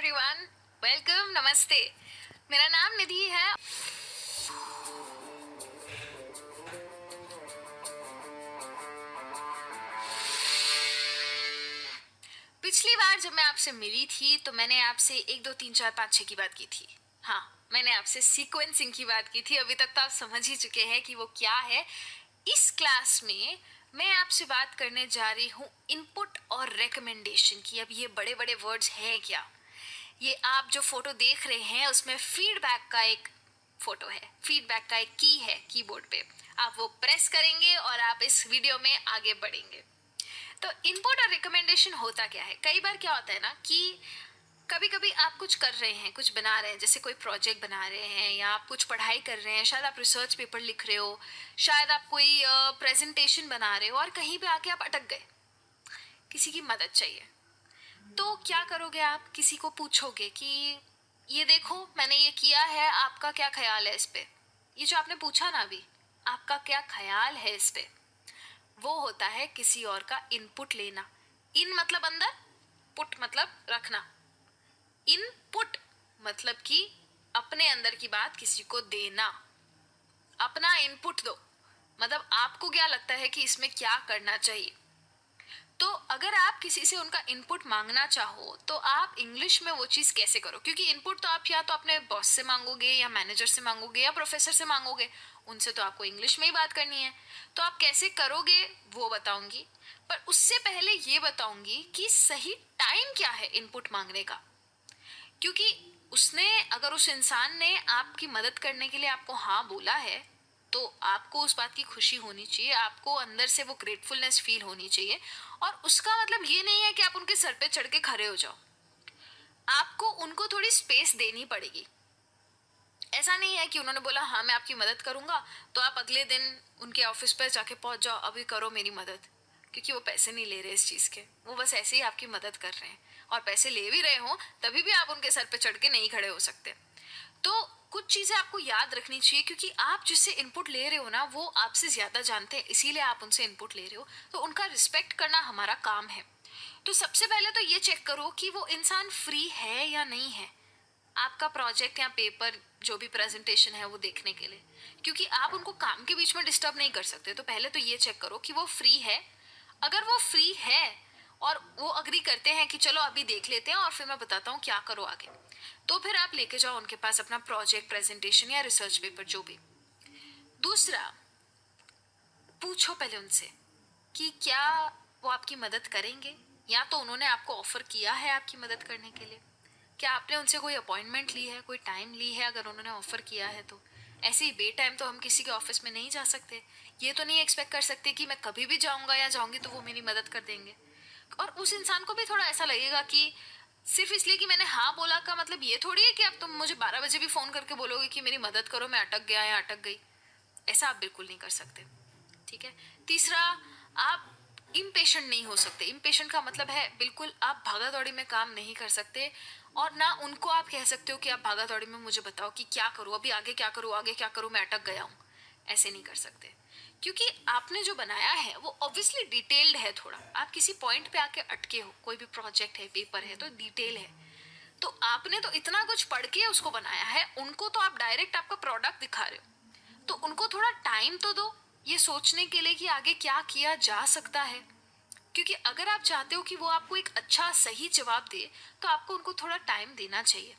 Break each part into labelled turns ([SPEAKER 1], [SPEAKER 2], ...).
[SPEAKER 1] Everyone, welcome, नमस्ते। मेरा नाम निधि है। पिछली बार जब मैं आपसे मिली थी तो मैंने आपसे 1 2 3 4 5 6 की बात की थी। हाँ, मैंने आपसे सीक्वेंसिंग की बात की थी। अभी तक तो आप समझ ही चुके हैं कि वो क्या है। इस क्लास में मैं आपसे बात करने जा रही हूँ इनपुट और रिकमेंडेशन की। अब ये बड़े बड़े वर्ड्स हैं क्या? ये आप जो फोटो देख रहे हैं उसमें फीडबैक का एक फोटो है, फीडबैक का एक की है कीबोर्ड पे। आप वो प्रेस करेंगे और आप इस वीडियो में आगे बढ़ेंगे। तो इनपुट और रिकमेंडेशन होता क्या है? कई बार क्या होता है ना कि कभी कभी आप कुछ कर रहे हैं, कुछ बना रहे हैं, जैसे कोई प्रोजेक्ट बना रहे हैं या आप कुछ पढ़ाई कर रहे हैं, शायद आप रिसर्च पेपर लिख रहे हो, शायद आप कोई प्रेजेंटेशन बना रहे हो और कहीं पे आके आप अटक गए, किसी की मदद चाहिए। तो क्या करोगे? आप किसी को पूछोगे कि ये देखो मैंने ये किया है, आपका क्या ख्याल है इस पे? ये जो आपने पूछा ना अभी, आपका क्या ख्याल है इस पे, वो होता है किसी और का इनपुट लेना। इन मतलब अंदर, पुट मतलब रखना। इनपुट मतलब कि अपने अंदर की बात किसी को देना। अपना इनपुट दो, मतलब आपको क्या लगता है कि इसमें क्या करना चाहिए। तो अगर आप किसी से उनका इनपुट मांगना चाहो तो आप इंग्लिश में वो चीज़ कैसे करो? क्योंकि इनपुट तो आप या तो अपने बॉस से मांगोगे या मैनेजर से मांगोगे या प्रोफेसर से मांगोगे, उनसे तो आपको इंग्लिश में ही बात करनी है। तो आप कैसे करोगे वो बताऊंगी, पर उससे पहले ये बताऊंगी कि सही टाइम क्या है इनपुट मांगने का। क्योंकि उसने, अगर उस इंसान ने आपकी मदद करने के लिए आपको हाँ बोला है तो आपको उस बात की खुशी होनी चाहिए, आपको अंदर से वो ग्रेटफुलनेस फील होनी चाहिए। और उसका मतलब ये नहीं है कि आप उनके सर पे चढ़ के खड़े हो जाओ। आपको उनको थोड़ी स्पेस देनी पड़ेगी। ऐसा नहीं है कि उन्होंने बोला हाँ मैं आपकी मदद करूंगा तो आप अगले दिन उनके ऑफिस पर जाके पहुंच जाओ, अभी करो मेरी मदद। क्योंकि वो पैसे नहीं ले रहे इस चीज़ के, वो बस ऐसे ही आपकी मदद कर रहे हैं। और पैसे ले भी रहे हो तभी भी आप उनके सर पे चढ़ के नहीं खड़े हो सकते। तो कुछ चीज़ें आपको याद रखनी चाहिए, क्योंकि आप जिससे इनपुट ले रहे हो ना वो आपसे ज़्यादा जानते हैं, इसीलिए आप उनसे इनपुट ले रहे हो। तो उनका रिस्पेक्ट करना हमारा काम है। तो सबसे पहले तो ये चेक करो कि वो इंसान फ्री है या नहीं है आपका प्रोजेक्ट या पेपर, जो भी प्रेजेंटेशन है वो देखने के लिए। क्योंकि आप उनको काम के बीच में डिस्टर्ब नहीं कर सकते। तो पहले तो ये चेक करो कि वो फ्री है। अगर वो फ्री है और वो अग्री करते हैं कि चलो अभी देख लेते हैं और फिर मैं बताता हूँ क्या करो आगे, तो फिर आप लेके जाओ उनके पास अपना प्रोजेक्ट, प्रेजेंटेशन या रिसर्च पेपर जो भी। दूसरा, पूछो पहले उनसे कि क्या वो आपकी मदद करेंगे, या तो उन्होंने आपको ऑफर किया है आपकी मदद करने के लिए। क्या आपने उनसे कोई अपॉइंटमेंट ली है, कोई टाइम ली है? अगर उन्होंने ऑफर किया है तो ऐसे ही बे टाइम तो हम किसी के ऑफिस में नहीं जा सकते। ये तो नहीं एक्सपेक्ट कर सकते कि मैं कभी भी जाऊंगा या जाऊंगी तो वो मेरी मदद कर देंगे। और उस इंसान को भी थोड़ा ऐसा लगेगा कि सिर्फ इसलिए कि मैंने हाँ बोला का मतलब ये थोड़ी है कि अब तुम मुझे 12 बजे भी फोन करके बोलोगे कि मेरी मदद करो, मैं अटक गया या अटक गई। ऐसा आप बिल्कुल नहीं कर सकते। ठीक है। तीसरा, आप इम्पेशेंट नहीं हो सकते। इम्पेशेंट का मतलब है बिल्कुल आप भागा दौड़ी में काम नहीं कर सकते। और ना उनको आप कह सकते हो कि आप भागा दौड़ी में मुझे बताओ कि क्या करूँ अभी, आगे क्या करूँ, आगे क्या करूँ, मैं अटक गया हूँ। ऐसे नहीं कर सकते। क्योंकि आपने जो बनाया है वो ऑब्वियसली डिटेल्ड है थोड़ा। आप किसी पॉइंट पे आके अटके हो, कोई भी प्रोजेक्ट है, पेपर है, तो डिटेल है। तो आपने तो इतना कुछ पढ़ के उसको बनाया है, उनको तो आप डायरेक्ट आपका प्रोडक्ट दिखा रहे हो। तो उनको थोड़ा टाइम तो दो ये सोचने के लिए कि आगे क्या किया जा सकता है। क्योंकि अगर आप चाहते हो कि वो आपको एक अच्छा सही जवाब दे तो आपको उनको थोड़ा टाइम देना चाहिए।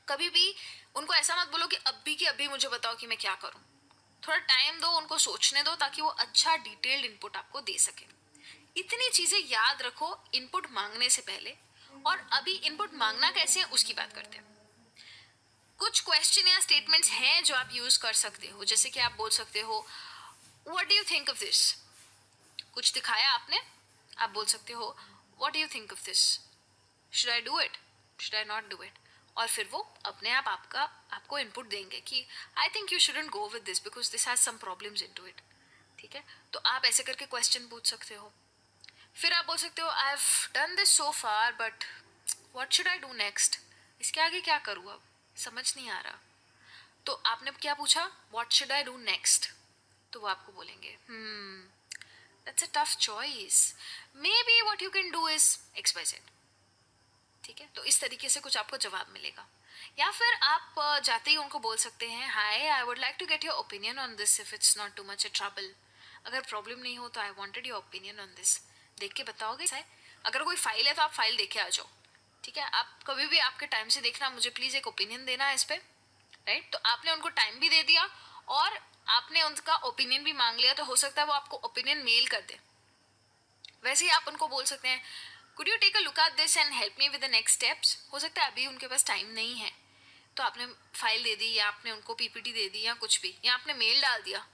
[SPEAKER 1] कभी भी उनको ऐसा मत बोलो कि अभी की अभी मुझे बताओ कि मैं क्या करूं। थोड़ा टाइम दो, उनको सोचने दो, ताकि वो अच्छा डिटेल्ड इनपुट आपको दे सके। इतनी चीजें याद रखो इनपुट मांगने से पहले। और अभी इनपुट मांगना कैसे है उसकी बात करते हैं। कुछ क्वेश्चन या स्टेटमेंट्स हैं जो आप यूज कर सकते हो। जैसे कि आप बोल सकते हो what do you think of this. कुछ दिखाया आपने, आप बोल सकते हो what do you think of this, should I do it, should I not do it. और फिर वो अपने आप आपको इनपुट देंगे कि I think you shouldn't go with this because this has some problems into it. ठीक है। तो आप ऐसे करके क्वेश्चन पूछ सकते हो। फिर आप बोल सकते हो I have done this so far but what should I do next. इसके आगे क्या करूँ अब, समझ नहीं आ रहा। तो आपने क्या पूछा, what should I do next. तो वो आपको बोलेंगे that's a tough choice, maybe what you can do is XYZ। ठीक है, तो इस तरीके से कुछ आपको जवाब मिलेगा। या फिर आप जाते ही उनको बोल सकते हैं, hi I would like to get your opinion on this if it's not too much a trouble. अगर प्रॉब्लम नहीं हो तो I wanted your opinion on this. देख के बताओगे है? अगर कोई फाइल है तो आप फाइल देख के आ जाओ। ठीक है, आप कभी भी आपके टाइम से देखना, मुझे प्लीज़ एक ओपिनियन देना है इस पर। राइट, तो आपने उनको टाइम भी दे दिया और आपने उनका ओपिनियन भी मांग लिया, तो हो सकता है वो आपको ओपिनियन मेल कर दे। वैसे ही आप उनको बोल सकते हैं, could you take a look at this and help me with the next steps. हो सकता है अभी उनके पास टाइम नहीं है, तो आपने फाइल दे दी या आपने उनको पीपीटी दे दी या कुछ भी, या आपने मेल डाल दिया।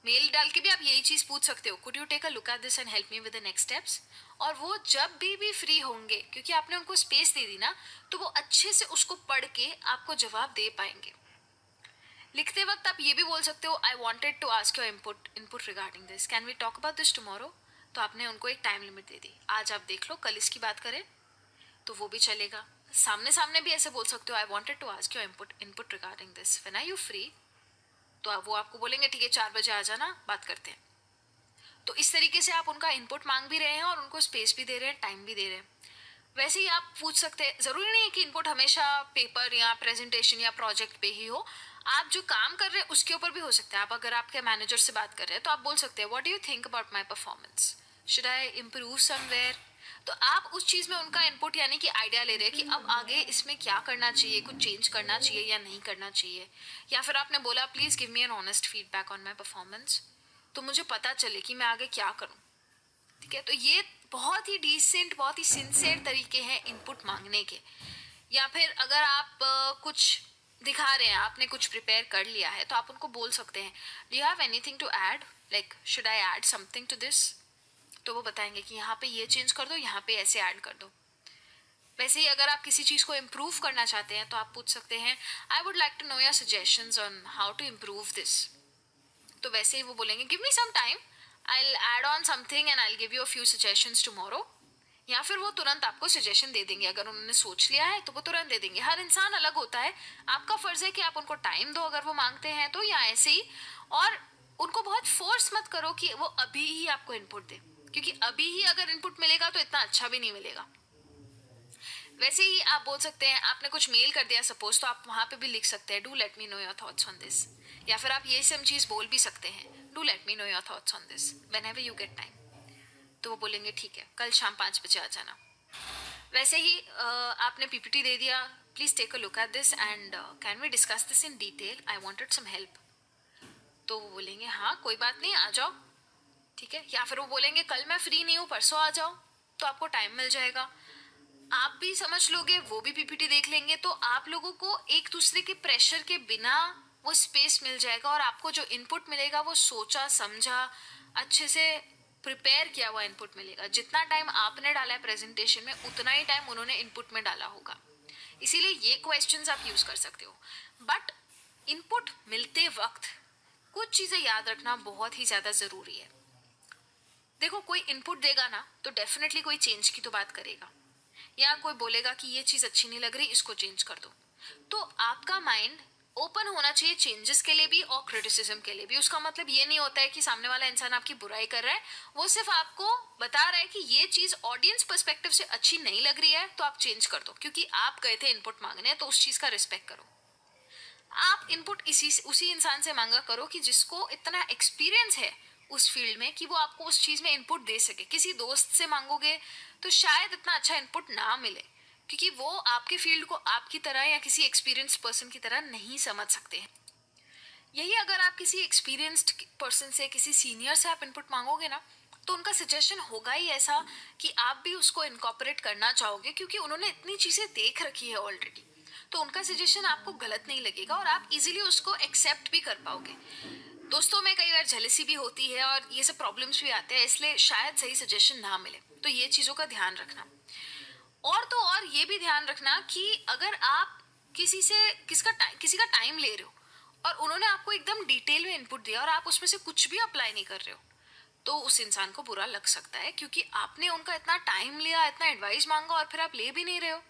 [SPEAKER 1] मेल डाल के भी आप यही चीज़ पूछ सकते हो, could you take a look at this and help me with the next steps. और वो जब भी फ्री होंगे, क्योंकि आपने उनको स्पेस दे दी ना, तो वो अच्छे से उसको पढ़ के आपको जवाब दे पाएंगे। लिखते वक्त आप ये भी बोल सकते हो, I wanted to ask your input regarding this, can we talk about this tomorrow. तो आपने उनको एक टाइम लिमिट दे दी, आज आप देख लो, कल इसकी बात करें, तो वो भी चलेगा। सामने सामने भी ऐसे बोल सकते हो, I wanted to ask your input regarding this, when are you free. तो वो आपको बोलेंगे ठीक है 4 बजे आ जाना, बात करते हैं। तो इस तरीके से आप उनका इनपुट मांग भी रहे हैं और उनको स्पेस भी दे रहे हैं, टाइम भी दे रहे हैं। वैसे ही आप पूछ सकते हैं, ज़रूरी नहीं है कि इनपुट हमेशा पेपर या प्रेजेंटेशन या प्रोजेक्ट पे ही हो, आप जो काम कर रहे हैं उसके ऊपर भी हो सकता है। आप अगर आपके मैनेजर से बात कर रहे हैं तो आप बोल सकते हैं, what do you think about my performance, should I improve somewhere. तो आप उस चीज़ में उनका इनपुट यानी कि आइडिया ले रहे हैं कि अब आगे इसमें क्या करना चाहिए, कुछ चेंज करना चाहिए या नहीं करना चाहिए। या फिर आपने बोला, please give me an honest feedback on my performance, तो मुझे पता चले कि मैं आगे क्या करूँ। ठीक है, तो ये बहुत ही डिसेंट, बहुत ही सिंसियर तरीके हैं इनपुट मांगने के। या फिर अगर आप कुछ दिखा रहे हैं, आपने कुछ प्रिपेयर कर लिया है, तो आप उनको बोल सकते हैं, do you have anything to add, like should I add something to this. तो वो बताएंगे कि यहाँ पे ये चेंज कर दो, यहाँ पे ऐसे ऐड कर दो। वैसे ही अगर आप किसी चीज़ को इम्प्रूव करना चाहते हैं तो आप पूछ सकते हैं, I would like to know your suggestions on how to improve this. तो वैसे ही वो बोलेंगे, give me some time, I'll add on something and I'll give you a few suggestions tomorrow। या फिर वो तुरंत आपको सजेशन दे देंगे, अगर उन्होंने सोच लिया है तो वो तुरंत दे देंगे। हर इंसान अलग होता है, आपका फर्ज है कि आप उनको टाइम दो अगर वो मांगते हैं तो, या ऐसे ही। और उनको बहुत फोर्स मत करो कि वो अभी ही आपको इनपुट दे, क्योंकि अभी ही अगर इनपुट मिलेगा तो इतना अच्छा भी नहीं मिलेगा। वैसे ही आप बोल सकते हैं, आपने कुछ मेल कर दिया सपोज, तो आप वहाँ पे भी लिख सकते हैं, do let me know your thoughts on this. या फिर आप ये सेम चीज़ बोल भी सकते हैं, do let me know your thoughts on this whenever you get time. तो वो बोलेंगे ठीक है, कल शाम 5 बजे आ जाना। वैसे ही आपने पीपीटी दे दिया, please take a look at this and can we discuss this in detail, I wanted some help. तो वो बोलेंगे हाँ कोई बात नहीं, आ जाओ। ठीक है, या फिर वो बोलेंगे कल मैं फ्री नहीं हूँ, परसों आ जाओ, तो आपको टाइम मिल जाएगा। आप भी समझ लोगे, वो भी पीपीटी देख लेंगे, तो आप लोगों को एक दूसरे के प्रेशर के बिना वो स्पेस मिल जाएगा और आपको जो इनपुट मिलेगा वो सोचा समझा, अच्छे से प्रिपेयर किया हुआ इनपुट मिलेगा। जितना टाइम आपने डाला है प्रेजेंटेशन में, उतना ही टाइम उन्होंने इनपुट में डाला होगा। इसीलिए ये क्वेश्चंस आप यूज़ कर सकते हो। बट इनपुट मिलते वक्त कुछ चीज़ें याद रखना बहुत ही ज़्यादा ज़रूरी है। देखो, कोई इनपुट देगा ना तो डेफिनेटली कोई चेंज की तो बात करेगा, या कोई बोलेगा कि ये चीज़ अच्छी नहीं लग रही, इसको चेंज कर दो। तो आपका माइंड ओपन होना चाहिए चेंजेस के लिए भी और क्रिटिसिज्म के लिए भी। उसका मतलब ये नहीं होता है कि सामने वाला इंसान आपकी बुराई कर रहा है, वो सिर्फ आपको बता रहा है कि ये चीज़ ऑडियंस पर्सपेक्टिव से अच्छी नहीं लग रही है, तो आप चेंज कर दो, क्योंकि आप गए थे इनपुट मांगने, तो उस चीज़ का रिस्पेक्ट करो। आप इनपुट उसी इंसान से मांगा करो कि जिसको इतना एक्सपीरियंस है उस फील्ड में कि वो आपको उस चीज़ में इनपुट दे सके। किसी दोस्त से मांगोगे तो शायद इतना अच्छा इनपुट ना मिले, क्योंकि वो आपके फील्ड को आपकी तरह या किसी एक्सपीरियंस पर्सन की तरह नहीं समझ सकते हैं। यही अगर आप किसी एक्सपीरियंस्ड पर्सन से, किसी सीनियर से आप इनपुट मांगोगे ना, तो उनका सजेशन होगा ही ऐसा कि आप भी उसको इनकॉर्पोरेट करना चाहोगे, क्योंकि उन्होंने इतनी चीज़ें देख रखी है ऑलरेडी। तो उनका सजेशन आपको गलत नहीं लगेगा और आप इजीली उसको एक्सेप्ट भी कर पाओगे। दोस्तों में कई बार जेलसी भी होती है और ये सब प्रॉब्लम्स भी आते हैं, इसलिए शायद सही सजेशन ना मिले, तो ये चीज़ों का ध्यान रखना। और तो और ये भी ध्यान रखना कि अगर आप किसी का टाइम ले रहे हो और उन्होंने आपको एकदम डिटेल में इनपुट दिया और आप उसमें से कुछ भी अप्लाई नहीं कर रहे हो, तो उस इंसान को बुरा लग सकता है, क्योंकि आपने उनका इतना टाइम लिया, इतना एडवाइस मांगा और फिर आप ले भी नहीं रहे हो।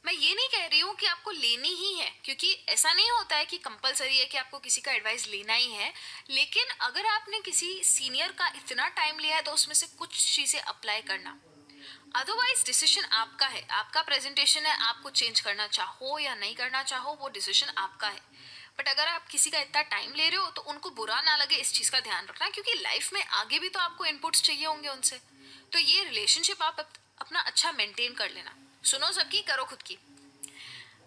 [SPEAKER 1] मैं ये नहीं कह रही हूँ कि आपको लेनी ही है, क्योंकि ऐसा नहीं होता है कि कंपलसरी है कि आपको किसी का एडवाइस लेना ही है। लेकिन अगर आपने किसी सीनियर का इतना टाइम लिया है तो उसमें से कुछ चीज़ें अप्लाई करना। अदरवाइज डिसीजन आपका है, आपका प्रेजेंटेशन है, आपको चेंज करना चाहो या नहीं करना चाहो वो डिसीजन आपका है। बट अगर आप किसी का इतना टाइम ले रहे हो तो उनको बुरा ना लगे, इस चीज़ का ध्यान रखना, क्योंकि लाइफ में आगे भी तो आपको इनपुट्स चाहिए होंगे उनसे। तो ये रिलेशनशिप आप अपना अच्छा मेंटेन कर लेना। सुनो सबकी, करो खुद की।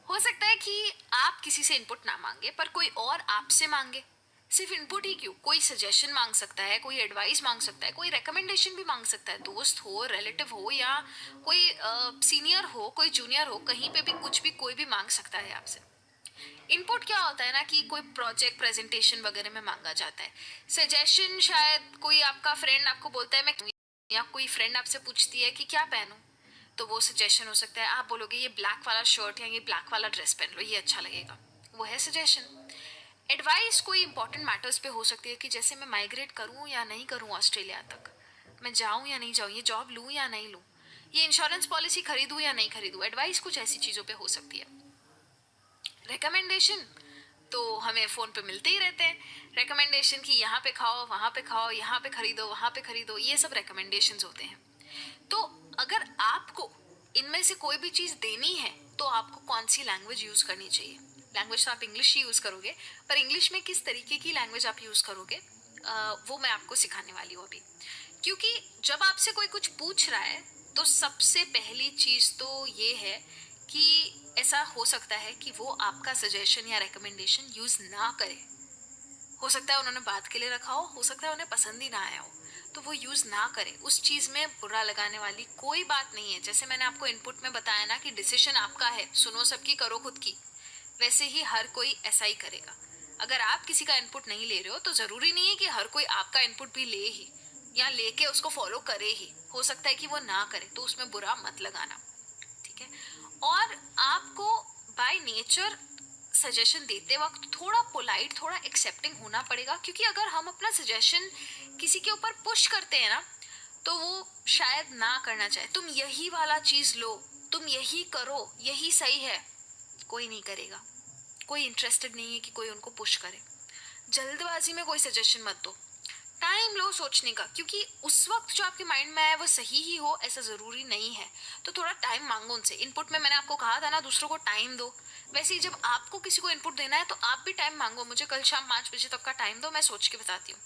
[SPEAKER 1] हो सकता है कि आप किसी से इनपुट ना मांगे पर कोई और आपसे मांगे। सिर्फ इनपुट ही क्यों, कोई सजेशन मांग सकता है, कोई एडवाइस मांग सकता है, कोई रिकमेंडेशन भी मांग सकता है। दोस्त हो, रिलेटिव हो, या कोई सीनियर हो, कोई जूनियर हो, कहीं पे भी कुछ भी कोई भी मांग सकता है आपसे। इनपुट क्या होता है ना कि कोई प्रोजेक्ट प्रेजेंटेशन वगैरह में मांगा जाता है। सजेशन शायद कोई आपका फ्रेंड आपको बोलता है मैं, या कोई फ्रेंड आपसे पूछती है कि क्या पहनूं, तो वो सजेशन हो सकता है। आप बोलोगे ये ब्लैक वाला शर्ट या ये ब्लैक वाला ड्रेस पहन लो, ये अच्छा लगेगा, वो है सजेशन। एडवाइस कोई इंपॉर्टेंट मैटर्स पे हो सकती है कि जैसे मैं माइग्रेट करूं या नहीं करूं ऑस्ट्रेलिया तक, मैं जाऊं या नहीं जाऊं, ये जॉब लूं या नहीं लूं, ये इंश्योरेंस पॉलिसी खरीदूं या नहीं खरीदूं। एडवाइस कुछ ऐसी चीज़ों पे हो सकती है। रिकमेंडेशन तो हमें फ़ोन पे मिलते ही रहते हैं। रिकमेंडेशन कि यहाँ पे खाओ, वहाँ पे खाओ, यहाँ पे खरीदो, वहाँ पे खरीदो, ये सब रिकमेंडेशंस होते हैं। तो अगर आपको इनमें से कोई भी चीज़ देनी है तो आपको कौन सी लैंग्वेज यूज़ करनी चाहिए। लैंग्वेज तो आप इंग्लिश ही यूज़ करोगे, पर इंग्लिश में किस तरीके की लैंग्वेज आप यूज़ करोगे वो मैं आपको सिखाने वाली हूँ अभी। क्योंकि जब आपसे कोई कुछ पूछ रहा है तो सबसे पहली चीज़ तो ये है कि ऐसा हो सकता है कि वो आपका सजेशन या रिकमेंडेशन यूज़ ना करे। हो सकता है उन्होंने बात के लिए रखा हो सकता है उन्हें पसंद ही ना आया हो, तो वो यूज़ ना करें। उस चीज़ में बुरा लगाने वाली कोई बात नहीं है। जैसे मैंने आपको इनपुट में बताया ना कि डिसीजन आपका है, सुनो सबकी, करो खुद की, वैसे ही हर कोई ऐसा ही करेगा। अगर आप किसी का इनपुट नहीं ले रहे हो तो ज़रूरी नहीं है कि हर कोई आपका इनपुट भी ले ही या लेके उसको फॉलो करे ही। हो सकता है कि वो ना करे, तो उसमें बुरा मत लगाना, ठीक है। और आपको बाय नेचर सजेशन देते वक्त थोड़ा पोलाइट, थोड़ा एक्सेप्टिंग होना पड़ेगा, क्योंकि अगर हम अपना सजेशन किसी के ऊपर पुश करते हैं ना तो वो शायद ना करना चाहे। तुम यही वाला चीज़ लो, तुम यही करो, यही सही है, कोई नहीं करेगा। कोई इंटरेस्टेड नहीं है कि कोई उनको पुश करे। जल्दबाजी में कोई सजेशन मत दो, टाइम लो सोचने का, क्योंकि उस वक्त जो आपके माइंड में आया वो सही ही हो ऐसा ज़रूरी नहीं है। तो थोड़ा टाइम मांगो उनसे। इनपुट में मैंने आपको कहा था ना दूसरों को टाइम दो, वैसे ही जब आपको किसी को इनपुट देना है तो आप भी टाइम मांगो। मुझे कल शाम 5 बजे तक का टाइम दो, मैं सोच के बताती हूँ।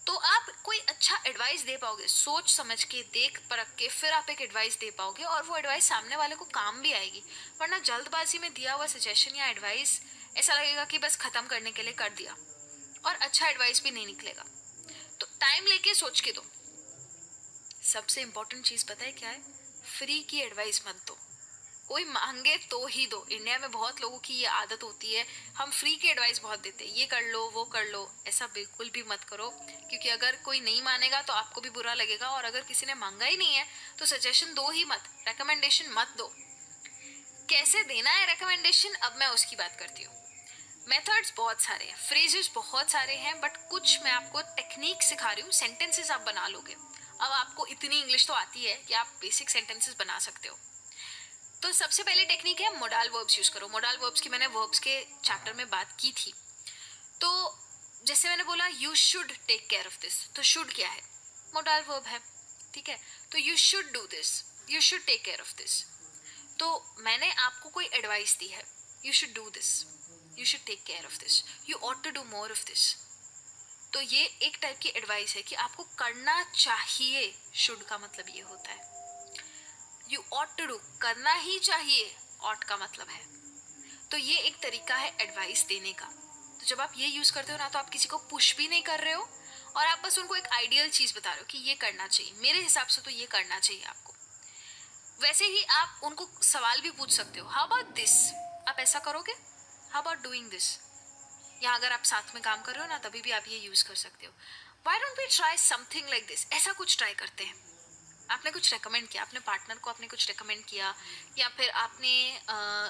[SPEAKER 1] तो आप कोई अच्छा एडवाइस दे पाओगे, सोच समझ के, देख परख के, फिर आप एक एडवाइस दे पाओगे और वो एडवाइस सामने वाले को काम भी आएगी। वरना जल्दबाजी में दिया हुआ सजेशन या एडवाइस ऐसा लगेगा कि बस ख़त्म करने के लिए कर दिया, और अच्छा एडवाइस भी नहीं निकलेगा। तो टाइम लेके सोच के दो। सबसे इंपॉर्टेंट चीज़ पता है क्या है? फ्री की एडवाइस मत दो। कोई मांगे तो ही दो। इंडिया में बहुत लोगों की ये आदत होती है, हम फ्री की एडवाइस बहुत देते हैं, ये कर लो वो कर लो। ऐसा बिल्कुल भी मत करो, क्योंकि अगर कोई नहीं मानेगा तो आपको भी बुरा लगेगा, और अगर किसी ने मांगा ही नहीं है तो सजेशन दो ही मत, रिकमेंडेशन मत दो। कैसे देना है रिकमेंडेशन, अब मैं उसकी बात करती हूँ। मेथड्स बहुत सारे हैं, फ्रेजेस बहुत सारे हैं, बट कुछ मैं आपको टेक्निक सिखा रही हूँ। सेंटेंसेस आप बना लोगे। अब आपको इतनी इंग्लिश तो आती है कि आप बेसिक सेंटेंसेस बना सकते हो। तो सबसे पहले टेक्निक है मोडाल वर्ब्स यूज करो। मोडाल वर्ब्स की मैंने वर्ब्स के चैप्टर में बात की थी। तो जैसे मैंने बोला you should take care of this, तो शुड क्या है? मोडाल वर्ब है, ठीक है। तो you should do this, you should take care of this. तो मैंने आपको कोई एडवाइस दी है, you should do this, you should take care of this, you ought to do more of this. तो ये एक टाइप की एडवाइस है कि आपको करना चाहिए। शुड का मतलब ये होता है, यू ऑट टू डू, करना ही चाहिए, ऑट का मतलब है। तो ये एक तरीका है एडवाइस देने का। तो जब आप ये यूज़ करते हो ना, तो आप किसी को पुश भी नहीं कर रहे हो, और आप बस उनको एक आइडियल चीज़ बता रहे हो कि ये करना चाहिए, मेरे हिसाब से तो ये करना चाहिए आपको। वैसे ही आप उनको सवाल भी पूछ सकते हो, हाउ अबाउट दिस, आप ऐसा करोगे? How about doing this? या अगर आप साथ में काम कर रहे हो ना, तभी भी आप ये यूज़ कर सकते हो। Why don't we try something like this, ऐसा कुछ ट्राई करते हैं। आपने कुछ रेकमेंड किया, अपने पार्टनर को आपने कुछ रेकमेंड किया, या फिर आपने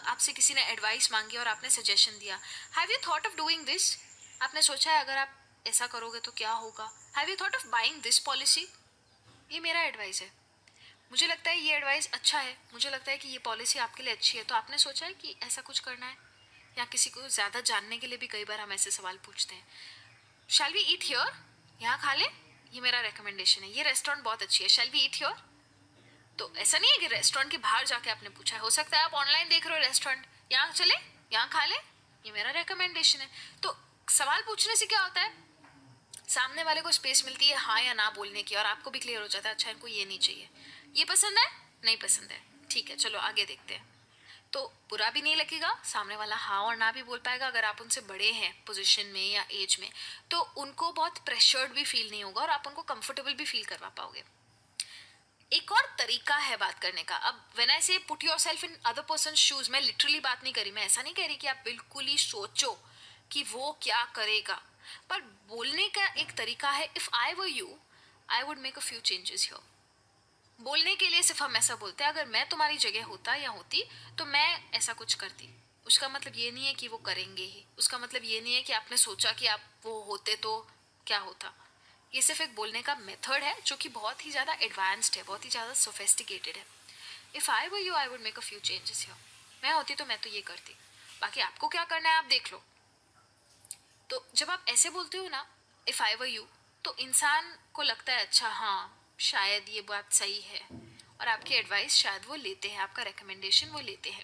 [SPEAKER 1] आपसे किसी ने एडवाइस मांगी और आपने सजेशन दिया। Have you thought of doing this? आपने सोचा है अगर आप ऐसा करोगे तो क्या होगा? Have you thought of buying this policy? ये मेरा एडवाइस है, मुझे लगता है ये एडवाइस अच्छा है, मुझे लगता है कि ये पॉलिसी आपके लिए अच्छी है। तो आपने सोचा है कि ऐसा कुछ करना है? या किसी को ज़्यादा जानने के लिए भी कई बार हम ऐसे सवाल पूछते हैं, शैल वी ईट हियर, यहाँ खा लें, ये मेरा रिकमेंडेशन है, ये रेस्टोरेंट बहुत अच्छी है, शैल वी ईट हियर? तो ऐसा नहीं है कि रेस्टोरेंट के बाहर जाके आपने पूछा है, हो सकता है आप ऑनलाइन देख रहे हो रेस्टोरेंट, यहाँ चले, यहाँ खा ले, ये मेरा रिकमेंडेशन है। तो सवाल पूछने से क्या होता है, सामने वाले को स्पेस मिलती है हाँ या ना बोलने की, और आपको भी क्लियर हो जाता है अच्छा इनको ये नहीं चाहिए, ये पसंद है नहीं पसंद है, ठीक है चलो आगे देखते हैं। तो बुरा भी नहीं लगेगा, सामने वाला हाँ और ना भी बोल पाएगा। अगर आप उनसे बड़े हैं पोजीशन में या एज में, तो उनको बहुत प्रेशर्ड भी फील नहीं होगा और आप उनको कंफर्टेबल भी फील करवा पाओगे। एक और तरीका है बात करने का। अब व्हेन आई से put yourself in other person shoes, मैं लिटरली बात नहीं करी, मैं ऐसा नहीं कह रही कि आप बिल्कुल ही सोचो कि वो क्या करेगा, पर बोलने का एक तरीका है। If I were you, I would make a few changes here. बोलने के लिए सिर्फ हम ऐसा बोलते हैं, अगर मैं तुम्हारी जगह होता या होती तो मैं ऐसा कुछ करती। उसका मतलब ये नहीं है कि वो करेंगे ही, उसका मतलब ये नहीं है कि आपने सोचा कि आप वो होते तो क्या होता। ये सिर्फ एक बोलने का मेथड है जो कि बहुत ही ज़्यादा एडवांस्ड है, बहुत ही ज़्यादा सोफेस्टिकेटेड है। If I were you, I would make a few changes here. मैं होती तो मैं तो ये करती, बाकी आपको क्या करना है आप देख लो। तो जब आप ऐसे बोलते हो ना, इफ़ आई वर यू, तो इंसान को लगता है अच्छा हाँ शायद ये बात सही है, और आपकी एडवाइस शायद वो लेते हैं, आपका रिकमेंडेशन वो लेते हैं।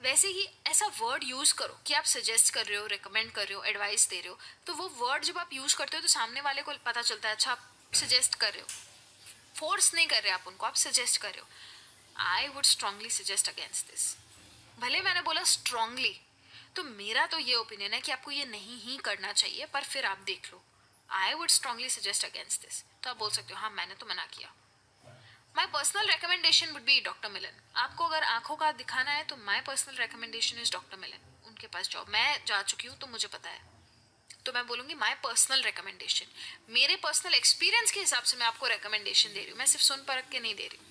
[SPEAKER 1] वैसे ही ऐसा वर्ड यूज़ करो कि आप सजेस्ट कर रहे हो, रिकमेंड कर रहे हो, एडवाइस दे रहे हो, तो वो वर्ड जब आप यूज़ करते हो तो सामने वाले को पता चलता है अच्छा आप सजेस्ट कर रहे हो, फोर्स नहीं कर रहे आप उनको, आप सजेस्ट कर रहे हो। आई would strongly suggest against this. भले मैंने बोला स्ट्रांगली, तो मेरा तो ये ओपिनियन है कि आपको ये नहीं ही करना चाहिए, पर फिर आप देख लो। I would strongly suggest against this, तो आप बोल सकते हो हाँ मैंने तो मना किया। My personal recommendation would be doctor Milan. आपको अगर आंखों का दिखाना है तो my personal recommendation is doctor Milan. उनके पास जाओ, मैं जा चुकी हूँ तो मुझे पता है, तो मैं बोलूँगी माई पर्सनल रिकमेंडेशन। मेरे पर्सनल एक्सपीरियंस के हिसाब से मैं आपको रिकमेंडेशन दे रही हूँ, मैं सिर्फ सुन परख के नहीं दे रही हूँ।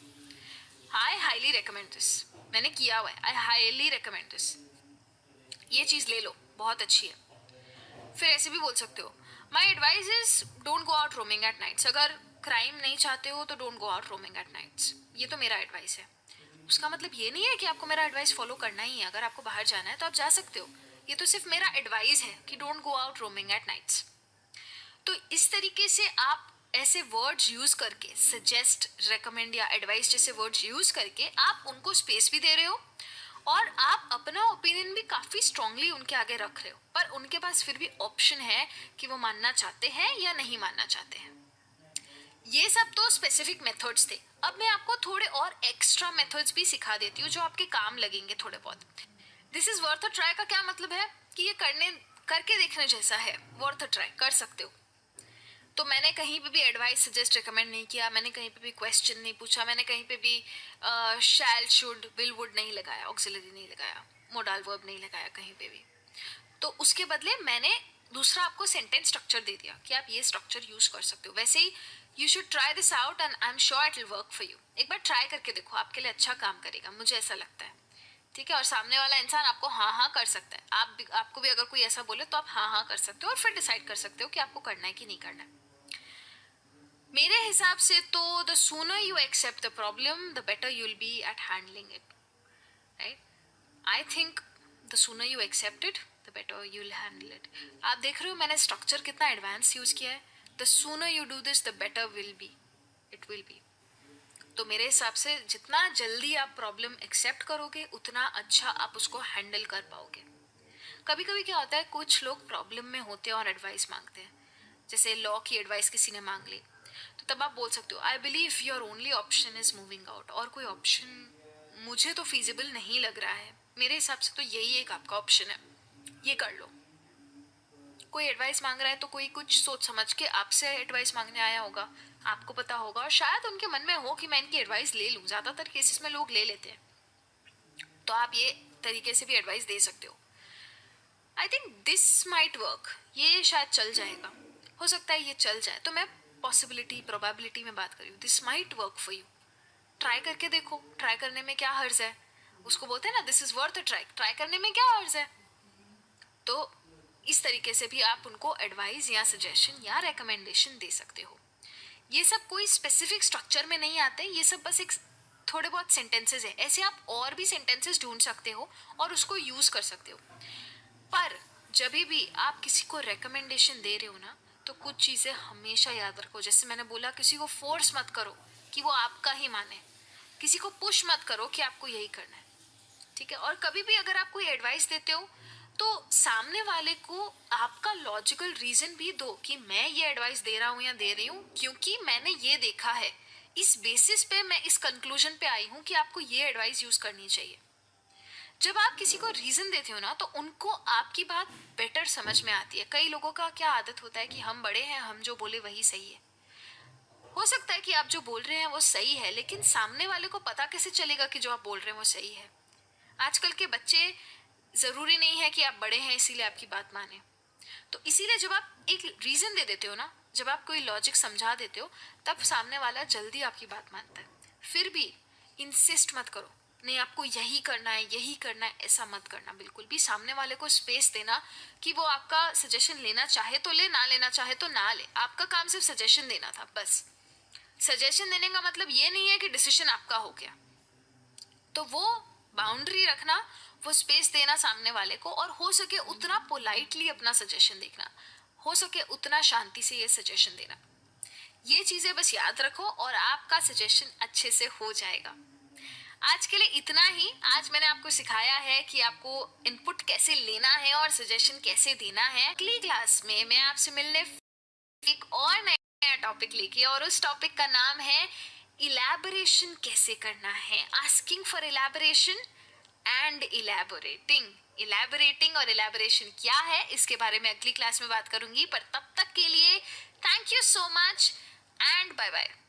[SPEAKER 1] आई हाईली रिकमेंड दिस, मैंने किया हुआ है, आई हाईली रिकमेंड दिस, ये चीज़ ले लो बहुत अच्छी है। फिर ऐसे भी बोल सकते हो my advice is don't go out roaming at nights. अगर क्राइम नहीं चाहते हो तो don't go out roaming at nights, ये तो मेरा एडवाइस है। उसका मतलब ये नहीं है कि आपको मेरा एडवाइस फॉलो करना ही है, अगर आपको बाहर जाना है तो आप जा सकते हो, ये तो सिर्फ मेरा एडवाइस है कि don't go out roaming at nights. तो इस तरीके से आप ऐसे वर्ड्स यूज करके, सजेस्ट, रेकमेंड या एडवाइस जैसे वर्ड्स यूज करके आप उनको स्पेस भी दे रहे हो, और आप अपना ओपिनियन भी काफ़ी स्ट्रांगली उनके आगे रख रहे हो, पर उनके पास फिर भी ऑप्शन है कि वो मानना चाहते हैं या नहीं मानना चाहते हैं। ये सब तो स्पेसिफिक मेथड्स थे। अब मैं आपको थोड़े और एक्स्ट्रा मेथड्स भी सिखा देती हूँ जो आपके काम लगेंगे थोड़े बहुत। This is worth a try का क्या मतलब है कि ये करके देखने जैसा है, वर्थ अ ट्राई कर सकते हो। तो मैंने कहीं पे भी एडवाइस, सजेस्ट, रिकमेंड नहीं किया, मैंने कहीं पे भी क्वेश्चन नहीं पूछा, मैंने कहीं पे भी शैल, शुड, विल, वुड नहीं लगाया, ऑक्सिलरी नहीं लगाया, मोडाल वर्ब नहीं लगाया कहीं पे भी। तो उसके बदले मैंने दूसरा आपको सेंटेंस स्ट्रक्चर दे दिया कि आप ये स्ट्रक्चर यूज कर सकते हो। वैसे ही you should try this out and I am sure it will work for you. एक बार ट्राई करके देखो, आपके लिए अच्छा काम करेगा, मुझे ऐसा लगता है। ठीक है, और सामने वाला इंसान आपको हाँ हाँ कर सकता है, आपको भी अगर कोई ऐसा बोले तो आप हाँ हाँ कर सकते हो, और फिर डिसाइड कर सकते हो कि आपको करना है कि नहीं करना है। मेरे हिसाब से तो the sooner you accept the problem the better you will be at handling it, right. I think the sooner you accept it the better you will handle it. आप देख रहे हो मैंने स्ट्रक्चर कितना एडवांस यूज किया है। The sooner you do this the better will be it will be. तो मेरे हिसाब से जितना जल्दी आप प्रॉब्लम एक्सेप्ट करोगे उतना अच्छा आप उसको हैंडल कर पाओगे। कभी कभी क्या होता है, कुछ लोग प्रॉब्लम में होते हैं और एडवाइस मांगते हैं, जैसे लॉ की एडवाइस किसी ने मांग ली, तो तब आप बोल सकते हो I believe your only option is moving out, और कोई ऑप्शन मुझे तो फीजिबल नहीं लग रहा है, मेरे हिसाब से तो यही एक आपका ऑप्शन है, ये कर लो। कोई एडवाइस मांग रहा है तो कोई कुछ सोच समझ के आपसे एडवाइस मांगने आया होगा, आपको पता होगा, और शायद उनके मन में हो कि मैं इनकी एडवाइस ले लूँ, ज़्यादातर केसेस में लोग ले लेते हैं, तो आप ये तरीके से भी एडवाइस दे सकते हो। I think this might work, ये शायद चल जाएगा, हो सकता है ये चल जाए, तो मैं पॉसिबिलिटी, प्रोबेबिलिटी में बात कर रही हूँ। This might work for you, try करके देखो, ट्राई करने में क्या हर्ज है, उसको बोलते हैं ना this is worth a try, try करने में क्या हर्ज है। तो इस तरीके से भी आप उनको एडवाइस या सजेशन या रिकमेंडेशन दे सकते हो। ये सब कोई स्पेसिफिक स्ट्रक्चर में नहीं आते, ये सब बस एक थोड़े बहुत सेंटेंसेस है, ऐसे आप और भी सेंटेंसेस ढूंढ सकते हो और उसको यूज कर सकते हो। पर जब भी आप किसी को रिकमेंडेशन दे रहे हो ना, तो कुछ चीज़ें हमेशा याद रखो, जैसे मैंने बोला किसी को फोर्स मत करो कि वो आपका ही माने, किसी को पुश मत करो कि आपको यही करना है, ठीक है। और कभी भी अगर आप कोई एडवाइस देते हो तो सामने वाले को आपका लॉजिकल रीजन भी दो कि मैं ये एडवाइस दे रहा हूँ या दे रही हूँ क्योंकि मैंने ये देखा है, इस बेसिस पे मैं इस कंक्लूजन पे आई हूँ कि आपको ये एडवाइस यूज करनी चाहिए। जब आप किसी को रीजन देते हो ना तो उनको आपकी बात बेटर समझ में आती है। कई लोगों का क्या आदत होता है कि हम बड़े हैं, हम जो बोले वही सही है। हो सकता है कि आप जो बोल रहे हैं वो सही है, लेकिन सामने वाले को पता कैसे चलेगा कि जो आप बोल रहे हैं वो सही है। आजकल के बच्चे, जरूरी नहीं है कि आप बड़े हैं इसीलिए आपकी बात माने। तो इसीलिए जब आप एक रीजन दे देते हो ना, जब आप कोई लॉजिक समझा देते हो, तब सामने वाला जल्दी आपकी बात मानता है। फिर भी इंसिस्ट मत करो, नहीं आपको यही करना है यही करना है, ऐसा मत करना बिल्कुल भी। सामने वाले को स्पेस देना कि वो आपका सजेशन लेना चाहे तो ले, ना लेना चाहे तो ना ले। आपका काम सिर्फ सजेशन देना था बस। सजेशन देने का मतलब ये नहीं है कि डिसीजन आपका हो गया। तो वो बाउंड्री रखना, वो स्पेस देना सामने वाले को, और हो सके उतना पोलाइटली अपना सजेशन देखना, हो सके उतना शांति से ये सजेशन देना। ये चीजें बस याद रखो और आपका सजेशन अच्छे से हो जाएगा। आज के लिए इतना ही। आज मैंने आपको सिखाया है कि आपको इनपुट कैसे लेना है और सजेशन कैसे देना है। अगली क्लास में मैं आपसे मिलने एक और नया टॉपिक लेके, और उस टॉपिक का नाम है इलैबोरेशन कैसे करना है, आस्किंग फॉर इलैबोरेशन एंड इलैबोरेटिंग और इलैबोरेशन क्या है, इसके बारे में अगली क्लास में बात करूंगी। पर तब तक के लिए thank you so much and bye bye.